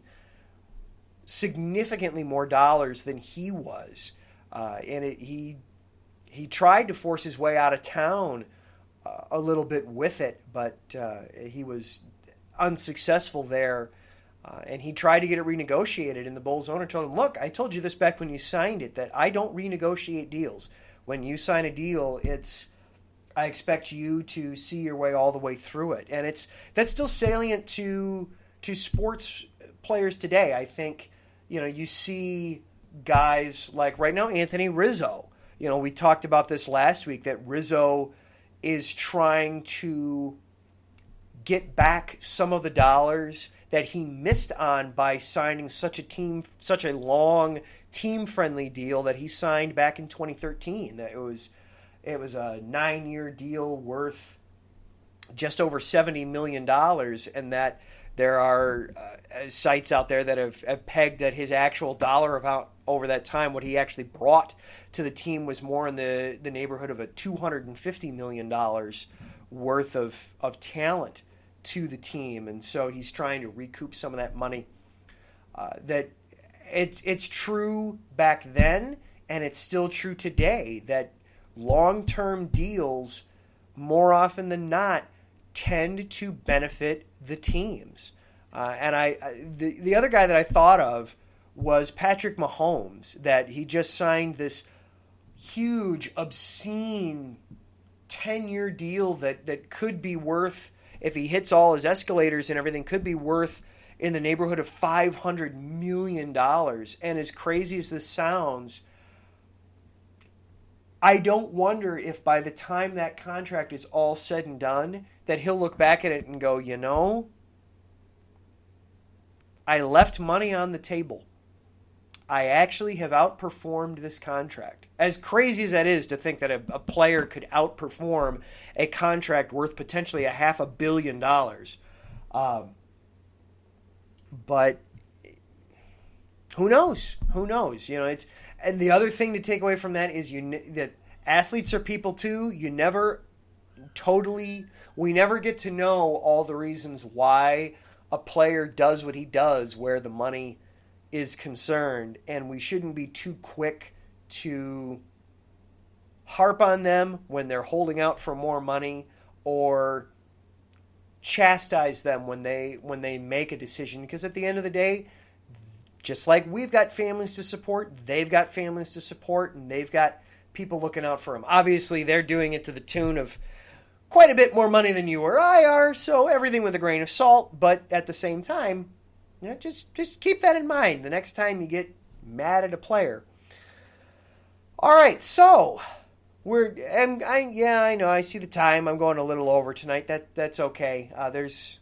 significantly more dollars than he was. He tried to force his way out of town a little bit with it, but he was unsuccessful there. And he tried to get it renegotiated, and the Bulls owner told him, look, I told you this back when you signed it, that I don't renegotiate deals. When you sign a deal, I expect you to see your way all the way through it. And that's still salient to sports players today. I think, you see guys like right now Anthony Rizzo. We talked about this last week, that Rizzo is trying to get back some of the dollars that he missed on by signing such a long team-friendly deal that he signed back in 2013. That it was a 9-year deal worth just over $70 million, and that there are sites out there that have pegged that his actual dollar amount over that time, what he actually brought to the team, was more in the neighborhood of a $250 million worth of talent to the team. And so he's trying to recoup some of that money. That it's true back then, and it's still true today, that long-term deals, more often than not, tend to benefit the teams. The other guy that I thought of was Patrick Mahomes, that he just signed this huge, obscene 10-year deal that could be worth, if he hits all his escalators and everything, could be worth in the neighborhood of $500 million. And as crazy as this sounds, I don't wonder if by the time that contract is all said and done, that he'll look back at it and go, I left money on the table. I actually have outperformed this contract. As crazy as that is to think that a player could outperform a contract worth potentially $500 million. But who knows? Who knows? And the other thing to take away from that is that athletes are people too. We never get to know all the reasons why a player does what he does where the money is concerned, and we shouldn't be too quick to harp on them when they're holding out for more money, or chastise them when they make a decision, because at the end of the day, just like we've got families to support, they've got families to support, and they've got people looking out for them. Obviously, they're doing it to the tune of quite a bit more money than you or I are, so everything with a grain of salt, but at the same time, just keep that in mind the next time you get mad at a player. All right, so I know I see the time. I'm going a little over tonight. That's okay. There's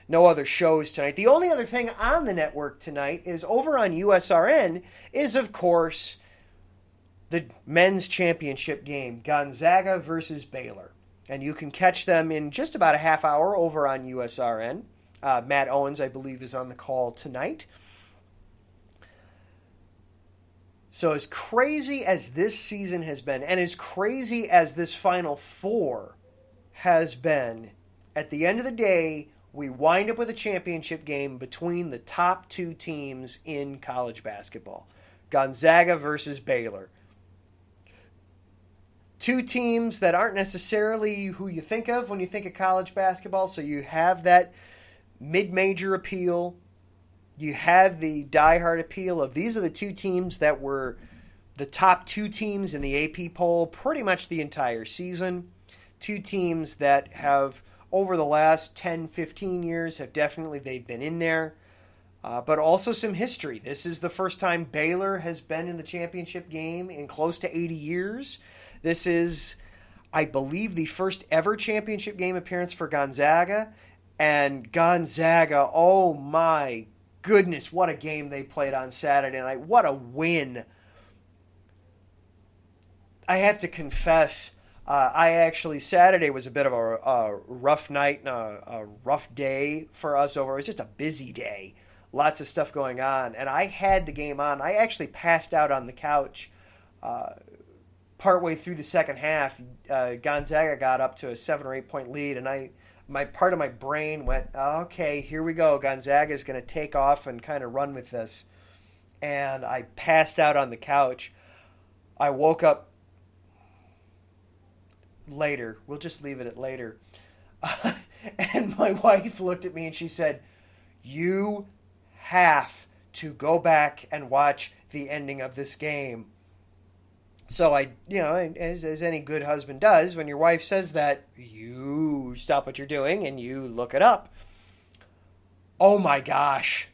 no other shows tonight. The only other thing on the network tonight is over on USRN is, of course, the men's championship game, Gonzaga versus Baylor. And you can catch them in just about a half hour over on USRN. Matt Owens, I believe, is on the call tonight. So as crazy as this season has been, and as crazy as this Final Four has been, at the end of the day, we wind up with a championship game between the top two teams in college basketball. Gonzaga versus Baylor. Two teams that aren't necessarily who you think of when you think of college basketball. So you have that mid-major appeal. You have the diehard appeal of these are the two teams that were the top two teams in the AP poll pretty much the entire season. Two teams that have, over the last 10, 15 years, have definitely, they've been in there. But also some history. This is the first time Baylor has been in the championship game in close to 80 years. This is, I believe, the first ever championship game appearance for Gonzaga. And Gonzaga, oh my goodness, what a game they played on Saturday night. What a win. I have to confess, Saturday was a bit of a rough night and a rough day for us over. It was just a busy day. Lots of stuff going on. And I had the game on. I actually passed out on the couch partway through the second half. Gonzaga got up to a 7 or 8 point lead, and my part of my brain went, okay, here we go. Gonzaga is going to take off and kind of run with this. And I passed out on the couch. I woke up later. We'll just leave it at later. And my wife looked at me and she said, "You have to go back and watch the ending of this game." So I, as any good husband does, when your wife says that, you stop what you're doing and you look it up. Oh my gosh.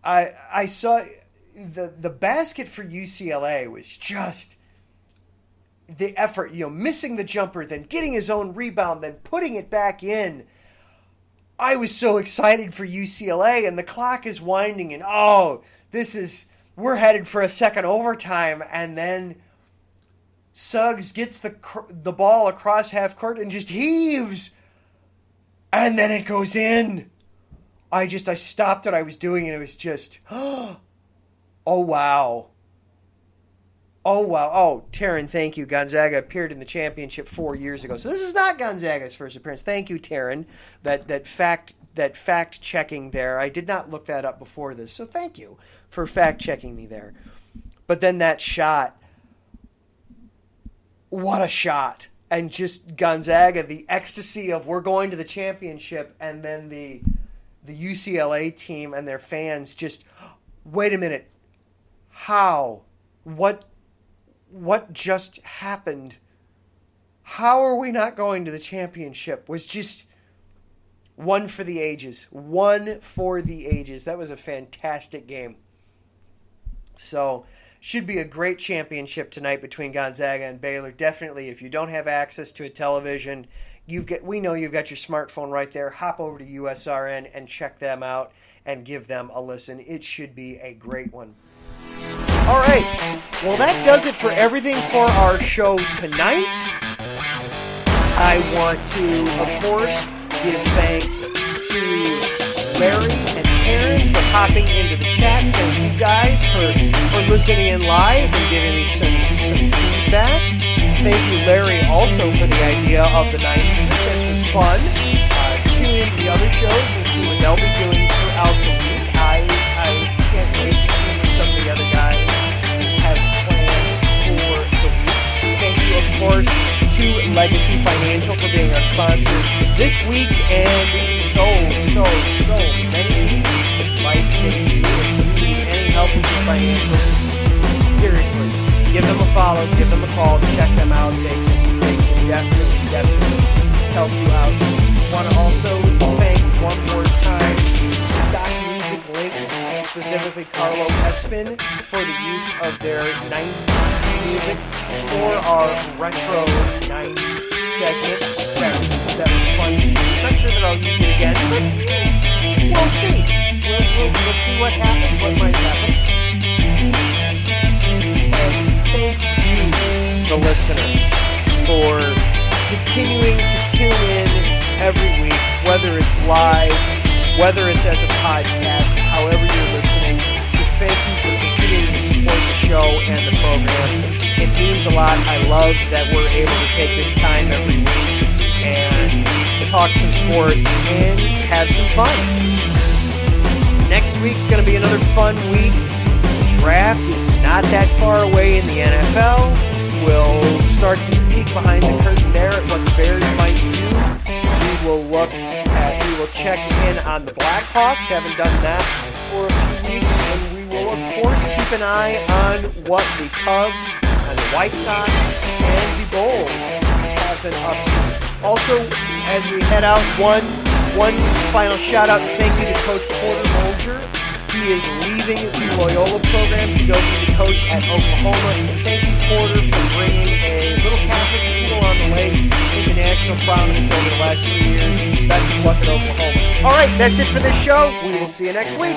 I saw the basket for UCLA was just the effort, missing the jumper, then getting his own rebound, then putting it back in. I was so excited for UCLA, and the clock is winding, and we're headed for a second overtime, and then Suggs gets the ball across half court and just heaves, and then it goes in. I stopped what I was doing, and it was just, oh wow. Oh, wow. Oh, Taryn, thank you. Gonzaga appeared in the championship 4 years ago. So this is not Gonzaga's first appearance. Thank you, Taryn. That fact checking there. I did not look that up before this, so thank you for fact checking me there. But then that shot, what a shot. And just Gonzaga, the ecstasy of we're going to the championship, and then the UCLA team and their fans just, wait a minute. How? What just happened? How are we not going to the championship? Was just one for the ages. One for the ages. That was a fantastic game. So, should be a great championship tonight between Gonzaga and Baylor. Definitely, if you don't have access to a television, we know you've got your smartphone right there. Hop over to USRN and check them out and give them a listen. It should be a great one. All right, well, that does it for everything for our show tonight. I want to, of course, give thanks to Larry and Taryn for hopping into the chat. Thank you guys for listening in live and giving me some feedback. Thank you, Larry, also for the idea of the 90's. This was fun. Tune into the other shows and see what they'll be doing throughout the week. I can't wait to see what some of the other guys have planned for the week. Thank you, of course, to Legacy Financial for being our sponsor this week and so many weeks. Like, if you need any help with your financials, seriously, give them a follow, give them a call, check them out. They can definitely help you out. Want to also thank one more time Stock Music Links, specifically Carlo Espin, for the use of their 90's music for our retro 90's segment. That was fun to use. Not sure that I'll use it again, but we'll see. We'll see what happens, what might happen. And thank you, the listener, for continuing to tune in every week, whether it's live, whether it's as a podcast, however you're listening. Just thank you for continuing to support the show and the program. It means a lot. I love that we're able to take this time every week and talk some sports and have some fun. Next week's going to be another fun week. The draft is not that far away in the NFL. We'll start to peek behind the curtain there at what the Bears might do. We will check in on the Blackhawks. Haven't done that for a few weeks. And we will, of course, keep an eye on what the Cubs and the White Sox and the Bulls have been up to. Also, as we head out, one final shout-out and thank you to Coach Porter Bolger. He is leaving the Loyola program to go be the coach at Oklahoma. And thank you, Porter, for bringing a little Catholic school on the lake into national prominence over the last 3 years. Best of luck at Oklahoma. All right, that's it for this show. We will see you next week.